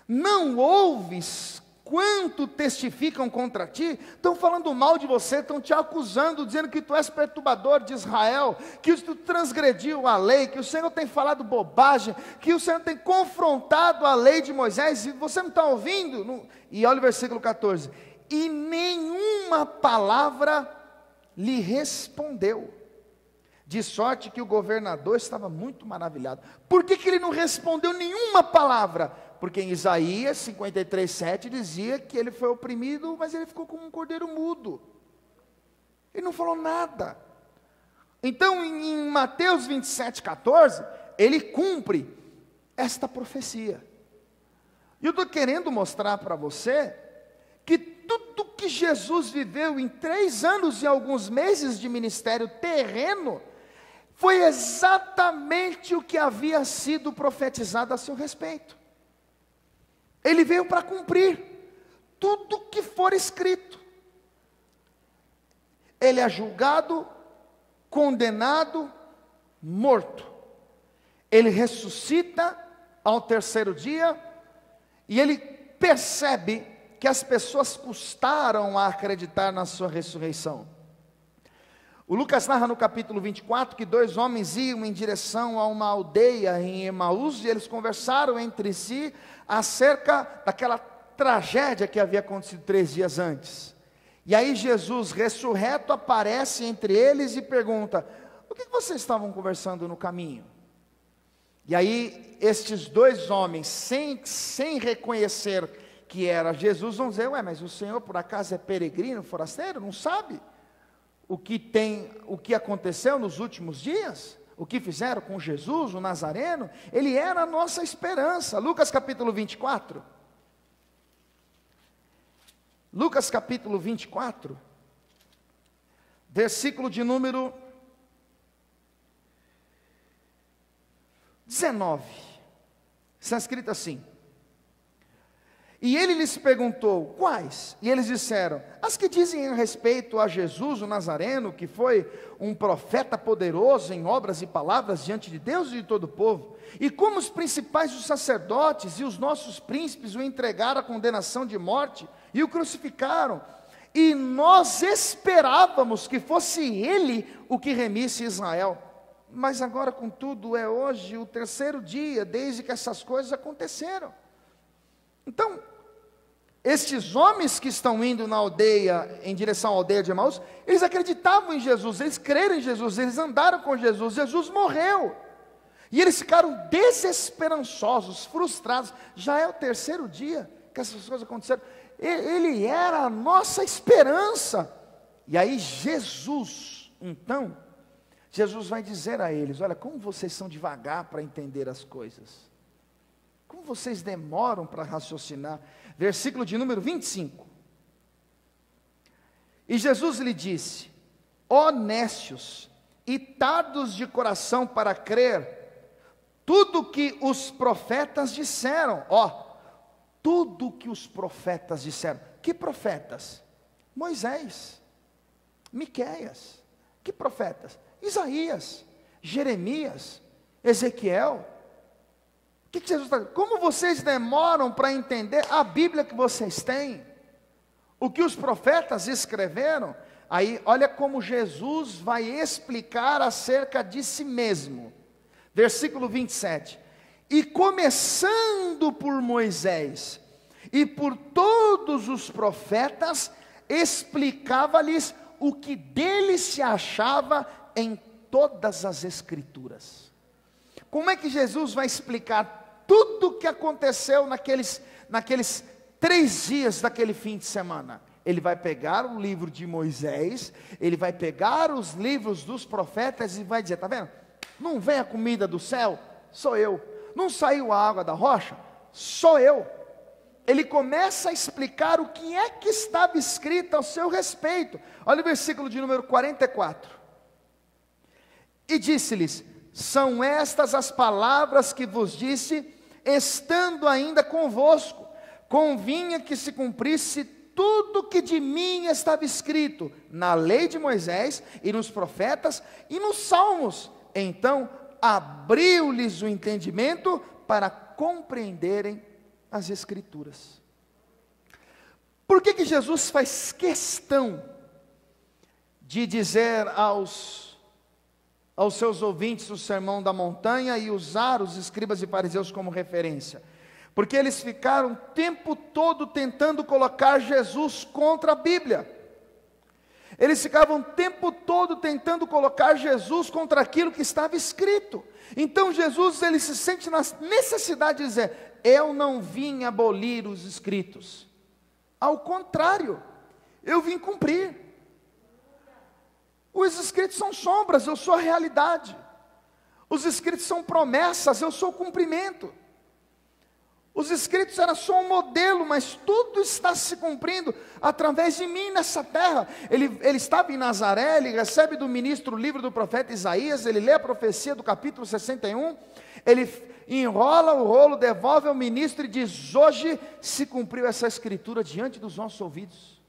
não ouves quanto testificam contra ti? Estão falando mal de você, estão te acusando, dizendo que tu és perturbador de Israel, que tu transgrediu a lei, que o Senhor tem falado bobagem, que o Senhor tem confrontado a lei de Moisés, e você não está ouvindo? E olha o versículo 14: e nenhuma palavra lhe respondeu, de sorte que o governador estava muito maravilhado. Por que ele não respondeu nenhuma palavra? porque em Isaías 53:7 dizia que ele foi oprimido, mas ele ficou como um cordeiro mudo. Ele não falou nada. Então em Mateus 27:14, ele cumpre esta profecia. E eu estou querendo mostrar para você que tudo que Jesus viveu em 3 anos e alguns meses de ministério terreno, foi exatamente o que havia sido profetizado a seu respeito. Ele veio para cumprir tudo que for escrito. Ele é julgado, condenado, morto. Ele ressuscita ao 3º dia, e ele percebe que as pessoas custaram a acreditar na sua ressurreição. O Lucas narra no capítulo 24 que 2 homens iam em direção a uma aldeia em Emaús, e eles conversaram entre si acerca daquela tragédia que havia acontecido 3 dias antes. E aí Jesus, ressurreto, aparece entre eles e pergunta: o que vocês estavam conversando no caminho? E aí estes 2 homens, sem reconhecer que era Jesus, vão dizer: ué, mas o Senhor por acaso é peregrino, forasteiro? Não sabe o que aconteceu nos últimos dias? O que fizeram com Jesus, o Nazareno? Ele era a nossa esperança. Lucas capítulo 24. Lucas capítulo 24, versículo de número 19. Está escrito assim: e ele lhes perguntou: quais? E eles disseram: as que dizem a respeito a Jesus, o Nazareno, que foi um profeta poderoso em obras e palavras diante de Deus e de todo o povo, e como os principais dos sacerdotes e os nossos príncipes o entregaram à condenação de morte e o crucificaram, e nós esperávamos que fosse ele o que remisse Israel. Mas agora, contudo, é hoje o 3º dia desde que essas coisas aconteceram. Então, estes homens que estão indo na aldeia, em direção à aldeia de Emaús, eles acreditavam em Jesus, eles creram em Jesus, eles andaram com Jesus, Jesus morreu. E eles ficaram desesperançosos, frustrados. Já é o 3º dia que essas coisas aconteceram. Ele era a nossa esperança. E aí Jesus, então, Jesus vai dizer a eles: olha, como vocês são devagar para entender as coisas. Como vocês demoram para raciocinar. Versículo de número 25. E Jesus lhe disse: ó nécios e tardos de coração para crer tudo que os profetas disseram. Tudo que os profetas disseram. Que profetas? Moisés, Miqueias. Que profetas? Isaías, Jeremias, Ezequiel. O que Jesus está dizendo? Como vocês demoram para entender a Bíblia que vocês têm? O que os profetas escreveram? Aí, olha como Jesus vai explicar acerca de si mesmo. Versículo 27. E começando por Moisés e por todos os profetas, explicava-lhes o que dele se achava em todas as Escrituras. Como é que Jesus vai explicar tudo o que aconteceu naqueles 3 dias daquele fim de semana? Ele vai pegar o livro de Moisés, ele vai pegar os livros dos profetas e vai dizer: está vendo? Não vem a comida do céu, sou eu. Não saiu a água da rocha, sou eu. Ele começa a explicar o que é que estava escrito ao seu respeito. Olha o versículo de número 44. E disse-lhes: são estas as palavras que vos disse, estando ainda convosco. Convinha que se cumprisse tudo que de mim estava escrito na lei de Moisés e nos profetas e nos salmos. Então abriu-lhes o entendimento para compreenderem as Escrituras. Por que Jesus faz questão de dizer aos seus ouvintes o sermão da montanha e usar os escribas e fariseus como referência? Porque eles ficaram o tempo todo tentando colocar Jesus contra a Bíblia. Eles ficavam o tempo todo tentando colocar Jesus contra aquilo que estava escrito. Então Jesus, ele se sente na necessidade de dizer: eu não vim abolir os escritos. Ao contrário, eu vim cumprir. Os escritos são sombras, eu sou a realidade. Os escritos são promessas, eu sou o cumprimento. Os escritos eram só um modelo, mas tudo está se cumprindo através de mim nessa terra. Ele estava em Nazaré, ele recebe do ministro o livro do profeta Isaías, ele lê a profecia do capítulo 61, ele enrola o rolo, devolve ao ministro e diz: hoje se cumpriu essa escritura diante dos nossos ouvidos.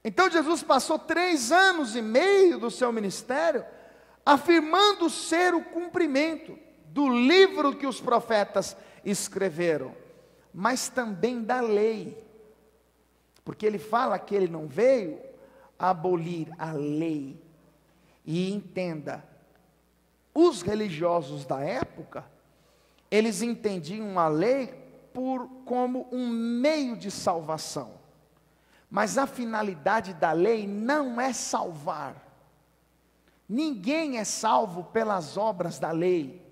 Então Jesus passou 3 anos e meio do seu ministério, afirmando ser o cumprimento do livro que os profetas escreveram, mas também da lei, porque ele fala que ele não veio abolir a lei. E entenda, os religiosos da época, eles entendiam a lei como um meio de salvação, mas a finalidade da lei não é salvar. Ninguém é salvo pelas obras da lei.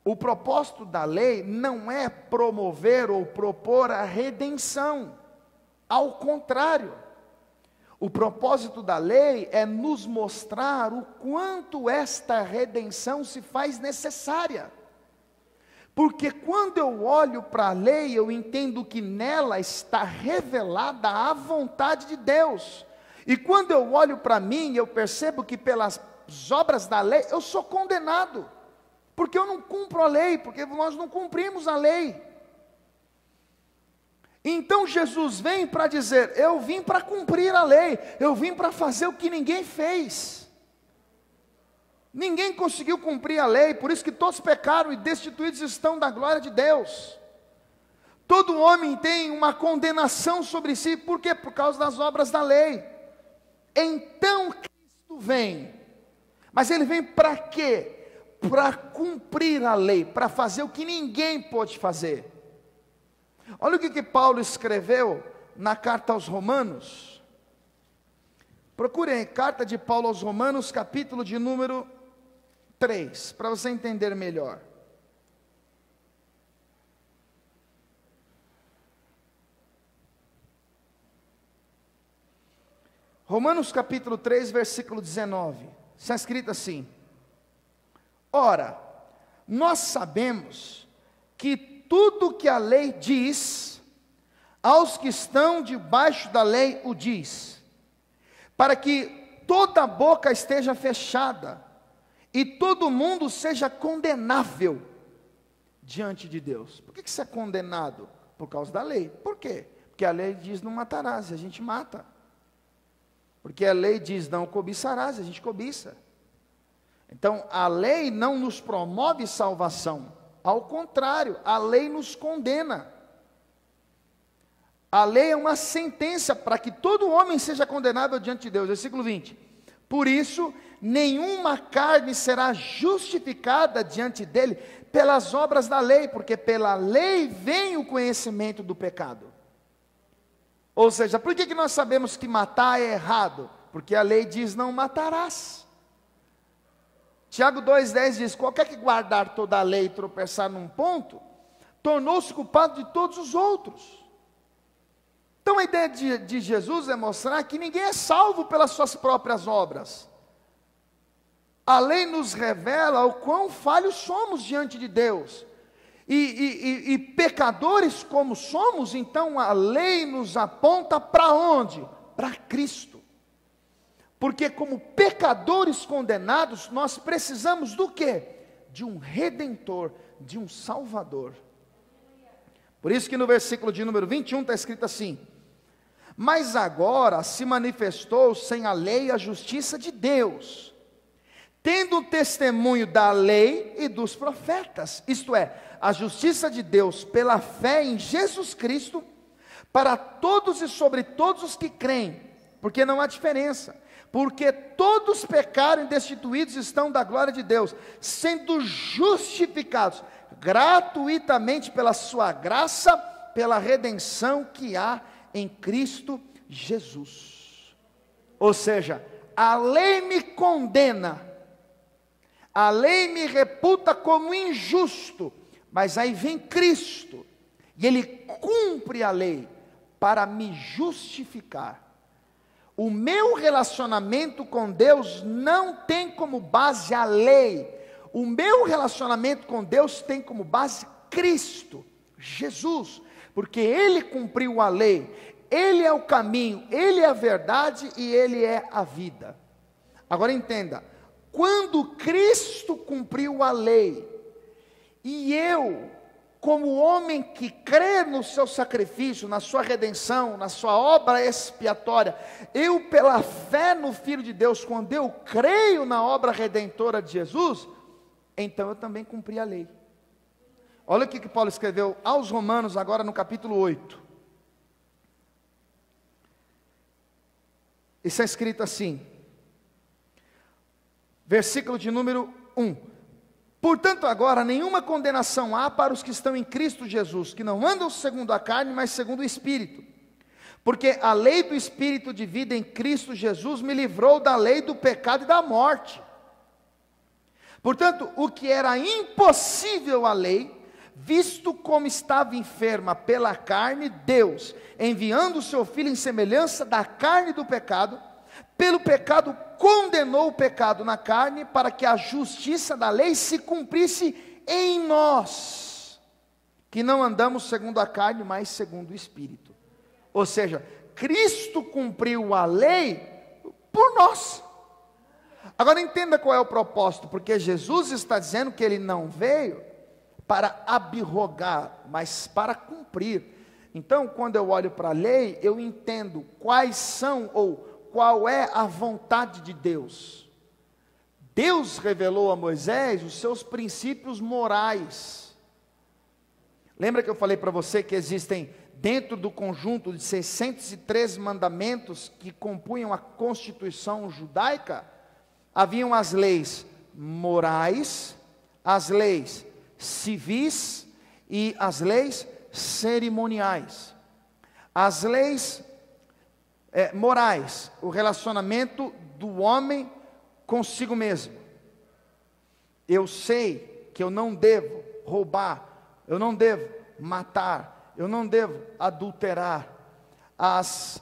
O propósito da lei não é promover ou propor a redenção. Ao contrário, o propósito da lei é nos mostrar o quanto esta redenção se faz necessária. Porque quando eu olho para a lei, eu entendo que nela está revelada a vontade de Deus. E quando eu olho para mim, eu percebo que pelas obras da lei eu sou condenado. Porque eu não cumpro a lei, porque nós não cumprimos a lei. Então Jesus vem para dizer: eu vim para cumprir a lei, eu vim para fazer o que ninguém fez. Ninguém conseguiu cumprir a lei, por isso que todos pecaram e destituídos estão da glória de Deus. Todo homem tem uma condenação sobre si, por quê? Por causa das obras da lei. Então Cristo vem, mas Ele vem para quê? Para cumprir a lei, para fazer o que ninguém pôde fazer. Olha o que Paulo escreveu na carta aos Romanos. Procurem, carta de Paulo aos Romanos, capítulo de número 3, para você entender melhor. Romanos capítulo 3, versículo 19, está escrito assim: ora, nós sabemos que tudo que a lei diz, aos que estão debaixo da lei o diz, para que toda a boca esteja fechada, e todo mundo seja condenável diante de Deus. Por que você é condenado? Por causa da lei. Por quê? Porque a lei diz não matarás, e a gente mata. Porque a lei diz não cobiçarás, e a gente cobiça. Então, a lei não nos promove salvação, ao contrário, a lei nos condena. A lei é uma sentença para que todo homem seja condenável diante de Deus. Versículo 20: por isso, nenhuma carne será justificada diante dele pelas obras da lei, porque pela lei vem o conhecimento do pecado. Ou seja, por que nós sabemos que matar é errado? Porque a lei diz não matarás. Tiago 2,10 diz: qualquer que guardar toda a lei e tropeçar num ponto, tornou-se culpado de todos os outros. Então a ideia de Jesus é mostrar que ninguém é salvo pelas suas próprias obras. A lei nos revela o quão falhos somos diante de Deus. E pecadores como somos, então a lei nos aponta para onde? Para Cristo. Porque como pecadores condenados, nós precisamos do quê? De um Redentor, de um Salvador. Por isso que no versículo de número 21 está escrito assim: mas agora se manifestou sem a lei a justiça de Deus, tendo o testemunho da lei e dos profetas, isto é, a justiça de Deus pela fé em Jesus Cristo, para todos e sobre todos os que creem, porque não há diferença, porque todos pecaram e destituídos estão da glória de Deus, sendo justificados gratuitamente pela sua graça, pela redenção que há em Cristo Jesus. Ou seja, a lei me condena, a lei me reputa como injusto, Mas aí vem Cristo, e Ele cumpre a lei para me justificar. O meu relacionamento com Deus não tem como base a lei. O meu relacionamento com Deus tem como base Cristo, Jesus, porque Ele cumpriu a lei, Ele é o caminho, Ele é a verdade e Ele é a vida. Agora entenda, quando Cristo cumpriu a lei, e eu, como homem que crê no seu sacrifício, na sua redenção, na sua obra expiatória, eu pela fé no Filho de Deus, quando eu creio na obra redentora de Jesus, então eu também cumpri a lei. Olha o que Paulo escreveu aos Romanos, agora no capítulo 8. Isso é escrito assim, versículo de número 1. Portanto agora nenhuma condenação há para os que estão em Cristo Jesus, que não andam segundo a carne, mas segundo o Espírito. Porque a lei do Espírito de vida em Cristo Jesus me livrou da lei do pecado e da morte. Portanto, o que era impossível à lei, visto como estava enferma pela carne, Deus, enviando o seu Filho em semelhança da carne do pecado, pelo pecado condenou o pecado na carne, para que a justiça da lei se cumprisse em nós, que não andamos segundo a carne, mas segundo o Espírito. Ou seja, Cristo cumpriu a lei por nós. Agora entenda qual é o propósito, porque Jesus está dizendo que Ele não veio para abrogar, mas para cumprir. Então, quando eu olho para a lei, eu entendo quais são ou qual é a vontade de Deus. Deus revelou a Moisés os seus princípios morais. Lembra que eu falei para você que existem, dentro do conjunto de 613 mandamentos que compunham a Constituição judaica, haviam as leis morais, as leis civis e as leis cerimoniais. As leis morais, o relacionamento do homem consigo mesmo. Eu sei que eu não devo roubar, eu não devo matar, eu não devo adulterar. As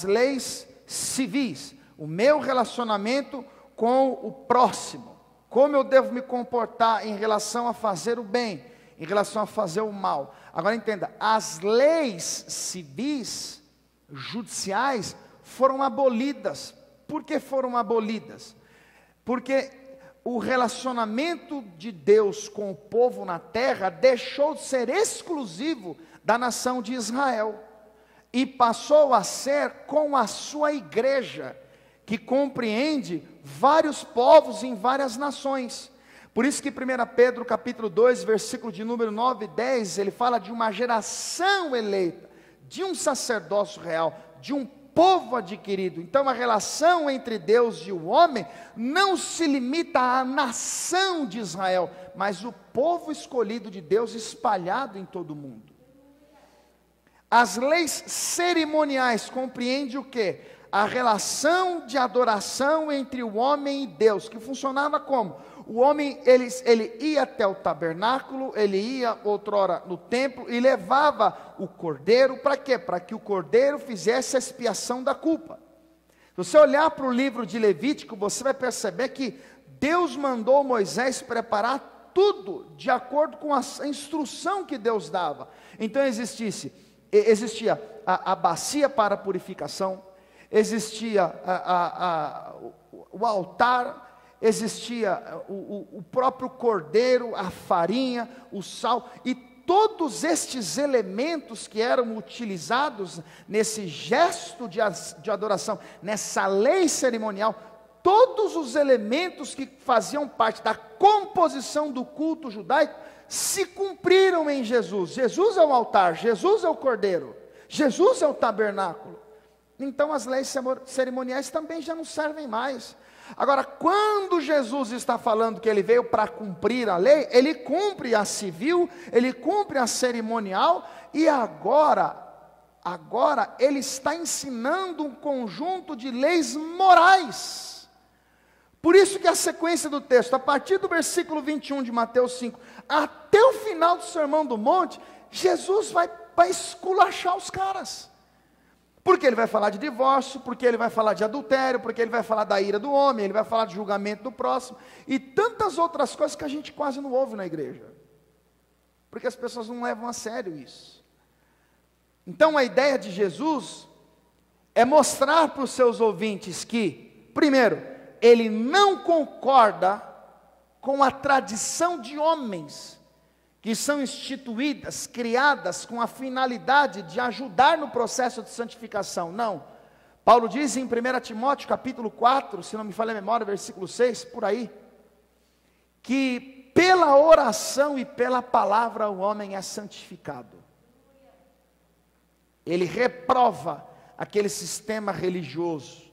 leis civis, o meu relacionamento com o próximo, como eu devo me comportar em relação a fazer o bem, em relação a fazer o mal. Agora entenda, as leis civis, judiciais, foram abolidas. Por que foram abolidas? Porque o relacionamento de Deus com o povo na terra deixou de ser exclusivo da nação de Israel, e passou a ser com a sua igreja, que compreende vários povos em várias nações. Por isso que 1 Pedro capítulo 2, versículo de número 9 e 10, ele fala de uma geração eleita, de um sacerdócio real, de um povo adquirido. Então a relação entre Deus e o homem não se limita à nação de Israel, mas o povo escolhido de Deus espalhado em todo o mundo. As leis cerimoniais compreendem o quê? A relação de adoração entre o homem e Deus, que funcionava como? O homem, ele ia até o tabernáculo, ele ia outrora no templo e levava o cordeiro, para quê? Para que o cordeiro fizesse a expiação da culpa. Se você olhar para o livro de Levítico, você vai perceber que Deus mandou Moisés preparar tudo de acordo com a instrução que Deus dava. Então existia a bacia para purificação, existia o altar, existia o próprio cordeiro, a farinha, o sal, e todos estes elementos que eram utilizados nesse gesto de adoração, nessa lei cerimonial, todos os elementos que faziam parte da composição do culto judaico, se cumpriram em Jesus. Jesus é o altar, Jesus é o cordeiro, Jesus é o tabernáculo. Então as leis cerimoniais também já não servem mais. Agora, quando Jesus está falando que ele veio para cumprir a lei, ele cumpre a civil, ele cumpre a cerimonial, e agora ele está ensinando um conjunto de leis morais. Por isso que a sequência do texto, a partir do versículo 21 de Mateus 5, até o final do Sermão do Monte, Jesus vai esculachar os caras. Porque ele vai falar de divórcio, porque ele vai falar de adultério, porque ele vai falar da ira do homem, ele vai falar de julgamento do próximo, e tantas outras coisas que a gente quase não ouve na igreja. Porque as pessoas não levam a sério isso. Então a ideia de Jesus é mostrar para os seus ouvintes que, primeiro, ele não concorda com a tradição de homens que são instituídas, criadas com a finalidade de ajudar no processo de santificação. Não. Paulo diz em 1 Timóteo capítulo 4, se não me falha a memória, versículo 6, por aí, que pela oração e pela palavra o homem é santificado. Ele reprova aquele sistema religioso.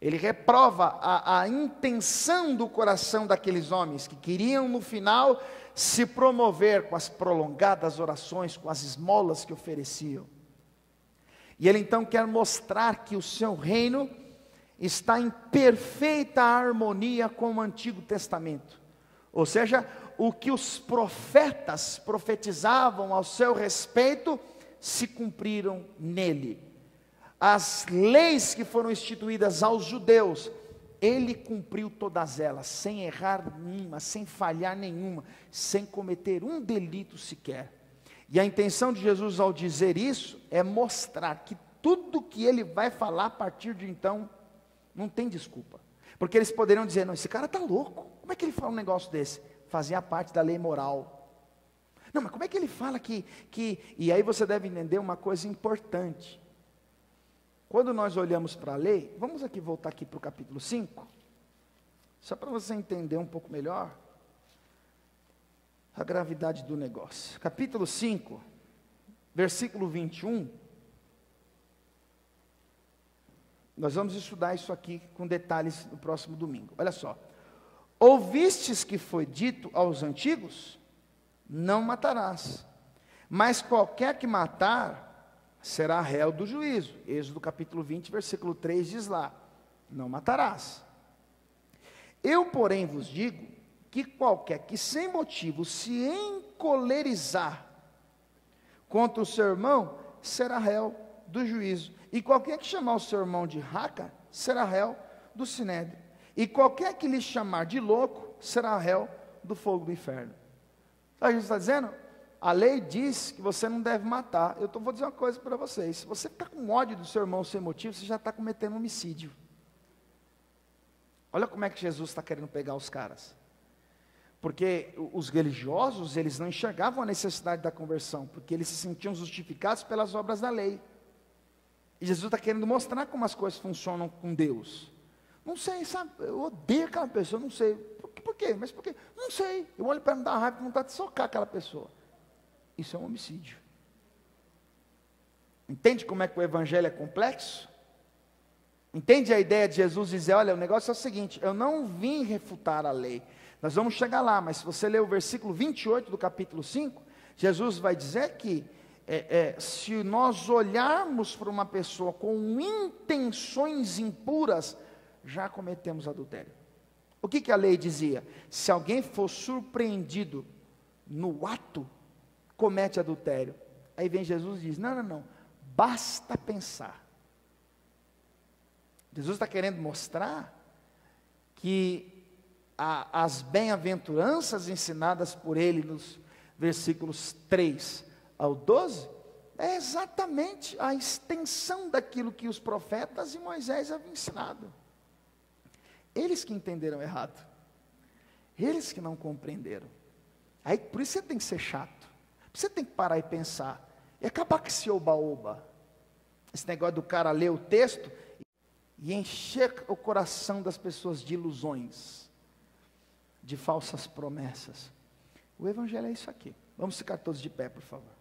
Ele reprova a intenção do coração daqueles homens que queriam no final se promover com as prolongadas orações, com as esmolas que ofereciam. E ele então quer mostrar que o seu reino está em perfeita harmonia com o Antigo Testamento. Ou seja, o que os profetas profetizavam ao seu respeito se cumpriram nele. As leis que foram instituídas aos judeus, ele cumpriu todas elas, sem errar nenhuma, sem falhar nenhuma, sem cometer um delito sequer. E a intenção de Jesus ao dizer isso, é mostrar que tudo que ele vai falar a partir de então, não tem desculpa. Porque eles poderiam dizer, não, esse cara está louco, como é que ele fala um negócio desse? Fazia parte da lei moral. Não, mas como é que ele fala que... E aí você deve entender uma coisa importante. Quando nós olhamos para a lei, vamos aqui voltar aqui para o capítulo 5, só para você entender um pouco melhor a gravidade do negócio. Capítulo 5, versículo 21, nós vamos estudar isso aqui com detalhes no próximo domingo. Olha só, ouvistes que foi dito aos antigos, não matarás, mas qualquer que matar, será réu do juízo. Êxodo capítulo 20, versículo 3 diz lá, não matarás. Eu, porém, vos digo, que qualquer que sem motivo se encolerizar contra o seu irmão, será réu do juízo. E qualquer que chamar o seu irmão de raca, será réu do sinédrio. E qualquer que lhe chamar de louco, será réu do fogo do inferno. Sabe o que Jesus está dizendo? A lei diz que você não deve matar. Eu vou dizer uma coisa para vocês. Se você ficar com ódio do seu irmão sem motivo, você já está cometendo homicídio. Olha como é que Jesus está querendo pegar os caras. Porque os religiosos, eles não enxergavam a necessidade da conversão, porque eles se sentiam justificados pelas obras da lei. E Jesus está querendo mostrar como as coisas funcionam com Deus. Não sei, sabe? Eu odeio aquela pessoa, não sei. Por quê? Mas por quê? Não sei. Eu olho para me dar raiva, vontade de socar aquela pessoa. Isso é um homicídio. Entende como é que o evangelho é complexo? Entende a ideia de Jesus dizer, olha, o negócio é o seguinte, eu não vim refutar a lei. Nós vamos chegar lá, mas se você ler o versículo 28 do capítulo 5, Jesus vai dizer que se nós olharmos para uma pessoa com intenções impuras, já cometemos adultério. O que a lei dizia? Se alguém for surpreendido no ato, comete adultério. Aí vem Jesus e diz, não, basta pensar. Jesus está querendo mostrar que as bem-aventuranças ensinadas por ele nos versículos 3 ao 12, é exatamente a extensão daquilo que os profetas e Moisés haviam ensinado. Eles que entenderam errado. Eles que não compreenderam. Aí, por isso você tem que ser chato. Você tem que parar e pensar. E acabar com esse oba-oba. Esse negócio do cara ler o texto e encher o coração das pessoas de ilusões, de falsas promessas. O evangelho é isso aqui. Vamos ficar todos de pé, por favor.